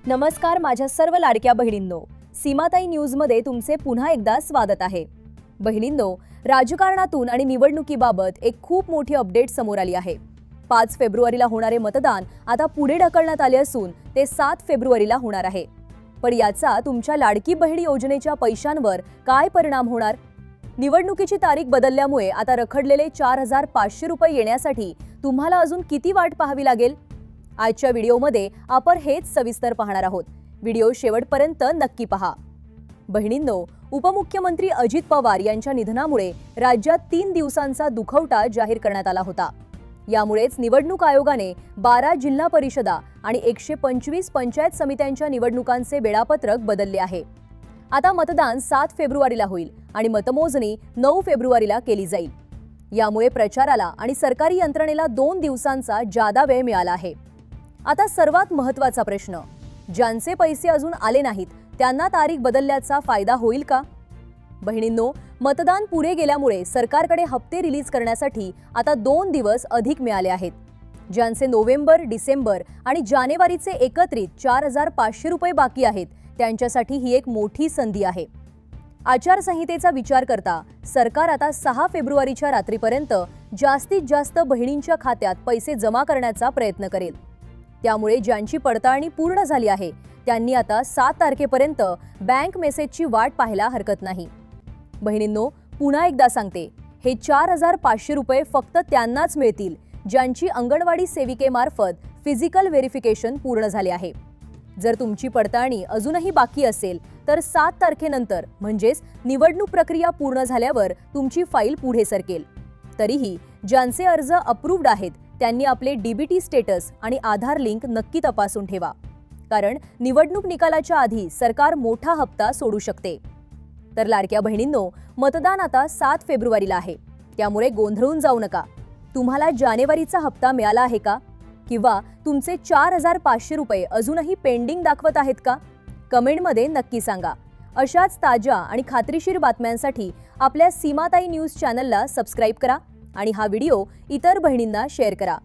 नमस्कार माझ्या सर्व लाडक्या बहिणींनो, सीमाताई न्यूजमध्ये तुमचे पुन्हा एकदा स्वागत आहे। बहिणींनो, राजकारणातून आणि निवडणुकीबाबत एक खूप मोठी अपडेट समोर आली आहे। 5 फेब्रुवारीला होणारे मतदान आता पुढे ढकलण्यात आले असून ते 7 फेब्रुवारीला होणार आहे। पण याचा तुमच्या लाडकी बहीण योजनेच्या पैशांवर काय परिणाम होणार? निवडणुकीची तारीख बदलल्यामुळे आता रखडलेले 4500 रुपये येण्यासाठी तुम्हाला अजून किती वाट पाहावी लागेल? आजच्या व्हिडिओमध्ये आपण हेच सविस्तर पाहणार आहोत। व्हिडिओ शेवटपर्यंत नक्की पहा। बहिणींनो, उपमुख्यमंत्री अजित पवार यांच्या निधनामुळे राज्यात 3 दिवसांचा दुखवटा जाहीर करण्यात आला होता। यामुळेच निवडणूक आयोगाने 12 जिल्हा परिषदा आणि 125 पंचायत समित्यांच्या निवडणुकांचे वेळापत्रक बदलले आहे। आता मतदान 7 फेब्रुवारीला होईल आणि मतमोजणी 9 फेब्रुवारीला केली जाईल। यामुळे प्रचाराला आणि सरकारी यंत्रणेला 2 दिवसांचा जादा वेळ मिळाला आहे। आता सर्वात महत्त्वाचा प्रश्न, ज्यांचे पैसे अजून आले नाहीत त्यांना तारीख बदलल्याचा फायदा होईल का? बहिणींनो, मतदान पुढे गेल्यामुळे सरकारकडे हप्ते रिलीज करण्यासाठी आता 2 दिवस अधिक मिळाले आहेत। ज्यांचे नोव्हेंबर, डिसेंबर आणि जानेवारीचे एकत्रित 4500 रुपये बाकी आहेत त्यांच्यासाठी ही एक मोठी संधी आहे। आचारसंहितेचा विचार करता सरकार आता 6 फेब्रुवारीच्या रात्रीपर्यंत जास्तीत जास्त बहिणींच्या खात्यात पैसे जमा करण्याचा प्रयत्न करेल। त्यामुळे ज्यांची पडताळणी पूर्ण झाली आहे त्यांनी आता 7 तारखेपर्यंत बँक मेसेजची वाट पाहायला हरकत नाही। बहिणींनो, पुन्हा एकदा सांगते, हे 4500 रुपये फक्त त्यांनाच मिळतील ज्यांची अंगणवाडी सेविकेमार्फत फिजिकल व्हेरिफिकेशन पूर्ण झाले आहे। जर तुमची पडताळणी अजूनही बाकी असेल तर 7 तारखेनंतर म्हणजेच निवडणूक प्रक्रिया पूर्ण झाल्यावर तुमची फाईल पुढे सरकेल। तरीही ज्यांचे अर्ज अप्रूव्ड आहेत त्यांनी आपले डीबीटी स्टेटस आणि आधार लिंक नक्की तपासून ठेवा, कारण निवडणूक निकालाच्या आधी सरकार मोठा हप्ता सोडू शकते। तर लाडक्या बहिणींनो, मतदान आता 7 फेब्रुवारीला आहे, त्यामुळे गोंधळून जाऊ नका। तुम्हाला जानेवारीचा हप्ता मिळाला आहे का? किंवा तुमचे 4500 रुपये अजूनही पेंडिंग दाखवत आहेत का? कमेंटमध्ये नक्की सांगा। अशाच ताज्या आणि खात्रीशीर बातम्यांसाठी आपल्या सीमाताई न्यूज चॅनलला सबस्क्राइब करा आणि हा व्हिडिओ इतर बहिणींना शेअर करा।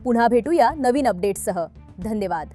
पुन्हा भेटूया नवीन अपडेट्ससह। धन्यवाद।